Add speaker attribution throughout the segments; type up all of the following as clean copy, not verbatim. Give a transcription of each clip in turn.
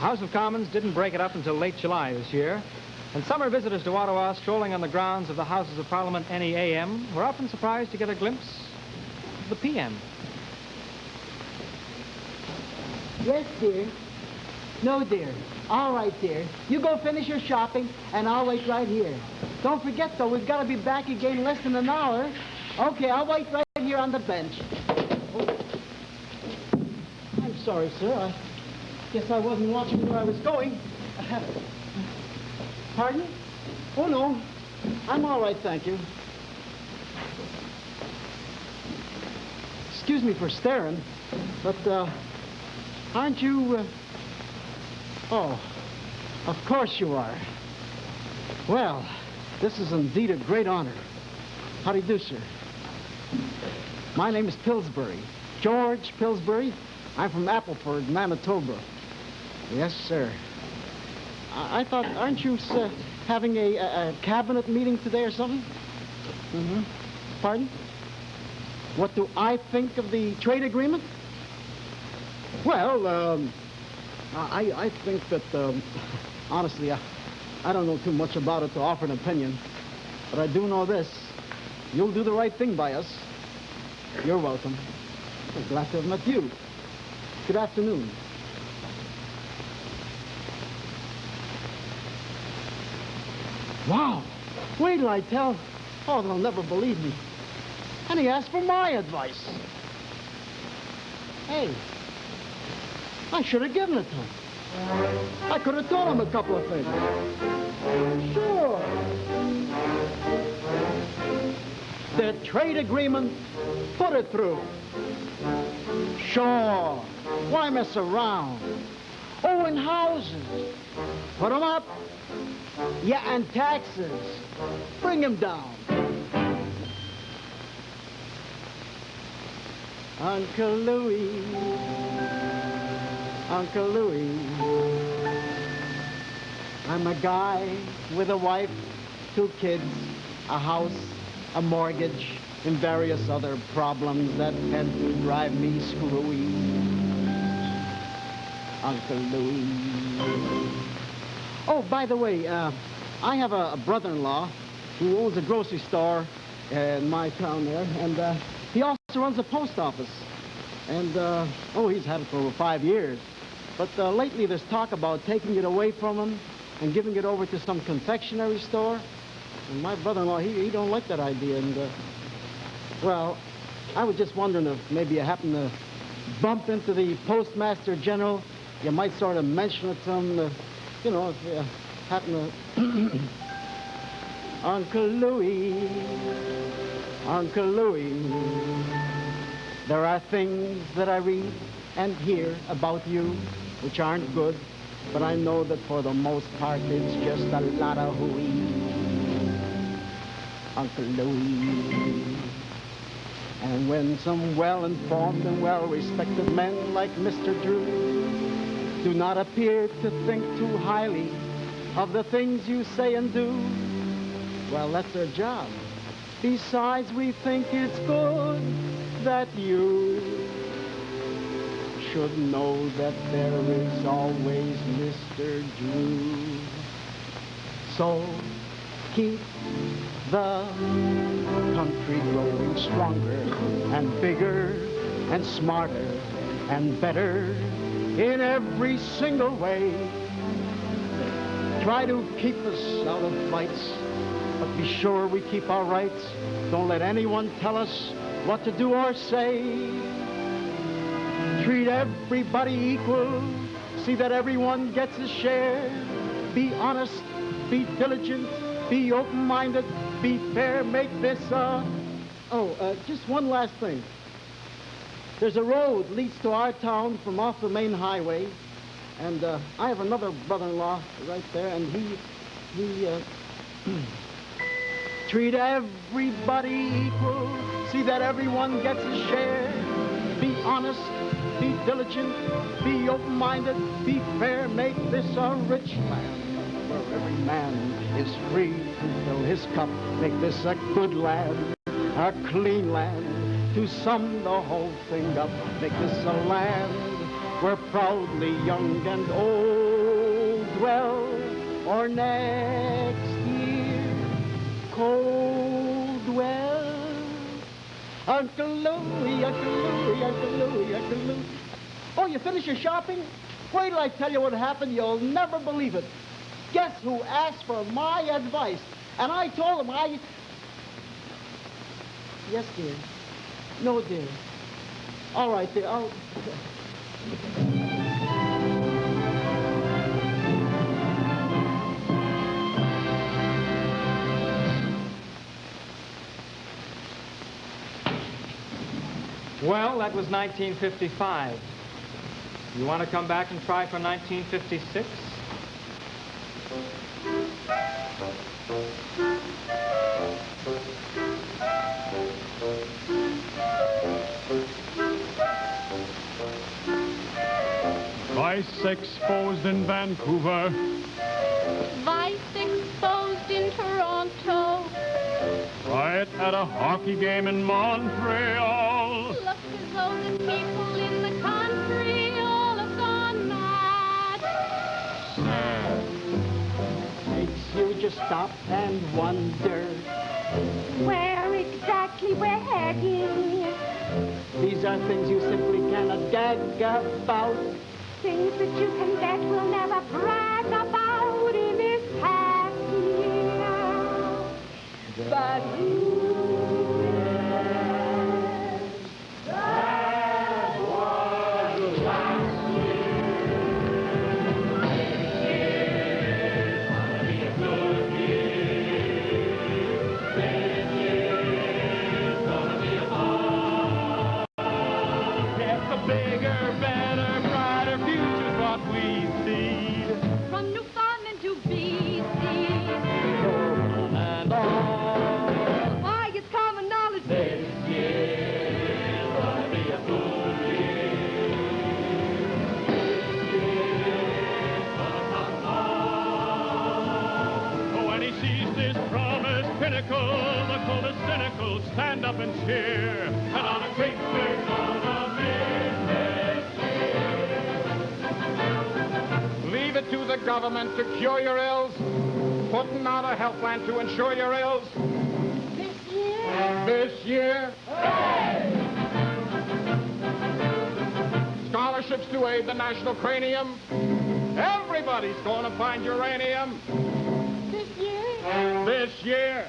Speaker 1: House of Commons didn't break it up until late July this year, and summer visitors to Ottawa strolling on the grounds of the Houses of Parliament any AM were often surprised to get a glimpse of the PM.
Speaker 2: Yes, dear. No, dear. All right, dear. You go finish your shopping, and I'll wait right here. Don't forget, though, we've got to be back again in less than an hour. Okay, I'll wait right here on the bench. Oh. I'm sorry, sir. I guess I wasn't watching where I was going. Pardon? Oh, no. I'm all right, thank you. Excuse me for staring, but, aren't you, Oh, of course you are. Well, this is indeed a great honor. How do you do, sir? My name is Pillsbury, George Pillsbury. I'm from Appleford, Manitoba. Yes, sir. I thought, aren't you having a cabinet meeting today or something? Mm-hmm. Pardon? What do I think of the trade agreement? Well, I think that, honestly, I don't know too much about it to offer an opinion, but I do know this. You'll do the right thing by us. You're welcome. I'm glad to have met you. Good afternoon. Wow. Wait till I tell. Oh, they'll never believe me. And he asked for my advice. Hey, I should have given it to him. I could have told him a couple of things. Sure. The trade agreement, put it through. Sure. Why mess around? Oh, and houses. Put them up. Yeah, and taxes. Bring them down. Uncle Louie. Uncle Louie. I'm a guy with a wife, 2 kids, a house, a mortgage, and various other problems that tend to drive me screwy. Uncle Louie. Oh, by the way, I have a brother-in-law who owns a grocery store in my town there, and he also runs a post office. And, oh, he's had it for over 5 years. But lately there's talk about taking it away from him and giving it over to some confectionery store. And my brother-in-law, he don't like that idea. And, well, I was just wondering if maybe you happen to bump into the Postmaster General, you might sort of mention it to him, you know, if you happen to... Uncle Louie, Uncle Louie, there are things that I read and hear about you which aren't good, but I know that for the most part it's just a lot of hooey. Uncle Louie. And when some well-informed and well-respected men like Mr. Drew do not appear to think too highly of the things you say and do, well, that's their job. Besides, we think it's good that you should know that there is always Mr. Drew. So keep the country growing stronger and bigger and smarter and better in every single way. Try to keep us out of fights, but be sure we keep our rights. Don't let anyone tell us what to do or say. Treat everybody equal. See that everyone gets a share. Be honest, be diligent, be open-minded, be fair, make this just one last thing. There's a road leads to our town from off the main highway, and I have another brother-in-law right there, and he treat everybody equal. See that everyone gets a share. Be honest, be diligent, be open-minded, be fair, make this a rich land where every man is free to fill his cup. Make this a good land, a clean land, to sum the whole thing up. Make this a land where proudly young and old swell, or next year, cold well. Uncle Louie, Uncle Louie, Uncle Louie, Uncle Louie. Oh, you finished your shopping? Wait till I tell you what happened. You'll never believe it. Guess who asked for my advice? And I told him Yes, dear. No, dear. All right, dear.
Speaker 1: Well, that was 1955. You want to come back and try for 1956?
Speaker 3: Vice exposed in Vancouver.
Speaker 4: Vice exposed in Toronto.
Speaker 3: Riot at a hockey game in Montreal.
Speaker 4: Look as though the people in the country all have gone mad.
Speaker 2: Makes you just stop and wonder
Speaker 4: Where exactly we're heading.
Speaker 2: these are things you simply cannot gag about.
Speaker 4: Things that you can bet we'll never brag about in this happy year. But who cares? That was last year. This year's gonna be a good year. This year's gonna be a fun.
Speaker 3: Get the bigger, better, brighter future's what we see.
Speaker 4: From Newfoundland to BC.
Speaker 2: And all.
Speaker 4: Why, it's common knowledge.
Speaker 3: This year's gonna be a good year. This year's gonna come on. When he sees this promised pinnacle, the coldest cynical stand up and cheer. And on a creek we're gonna miss.
Speaker 5: Leave it to the government to cure your ills. Putting out a health plan to insure your ills.
Speaker 4: This year.
Speaker 5: This year. Scholarships to aid the national cranium. Everybody's going to find uranium.
Speaker 4: This year.
Speaker 5: This year.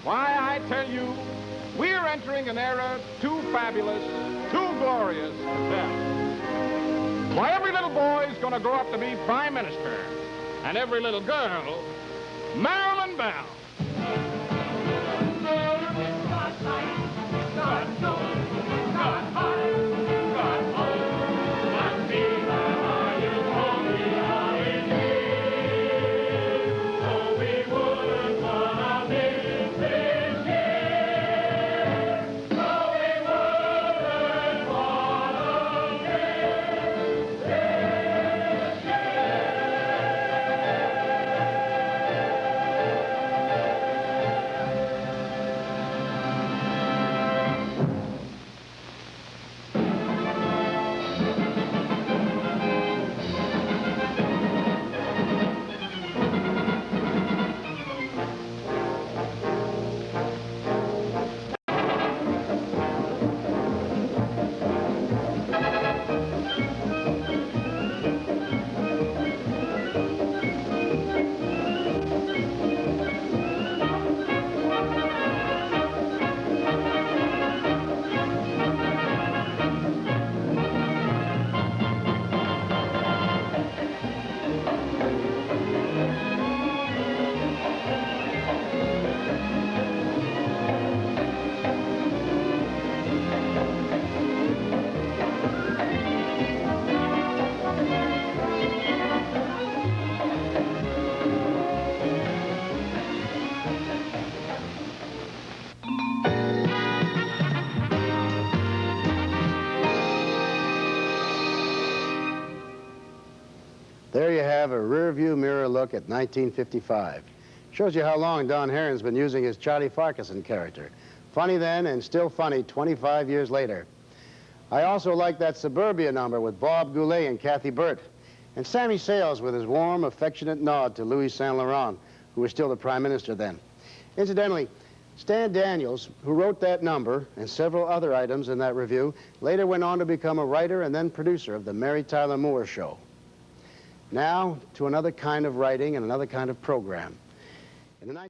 Speaker 5: Why, I tell you, we're entering an era too fabulous, too glorious for death. Why, every little boy's going to grow up to be Prime Minister, and every little girl, Marilyn Bell.
Speaker 6: There you have a rear-view mirror look at 1955. Shows you how long Don Herron's been using his Charlie Farquharson character. Funny then and still funny 25 years later. I also like that Suburbia number with Bob Goulet and Kathy Burt. And Sammy Sales with his warm, affectionate nod to Louis Saint Laurent, who was still the Prime Minister then. Incidentally, Stan Daniels, who wrote that number and several other items in that review, later went on to become a writer and then producer of the Mary Tyler Moore Show. Now, to another kind of writing and another kind of program.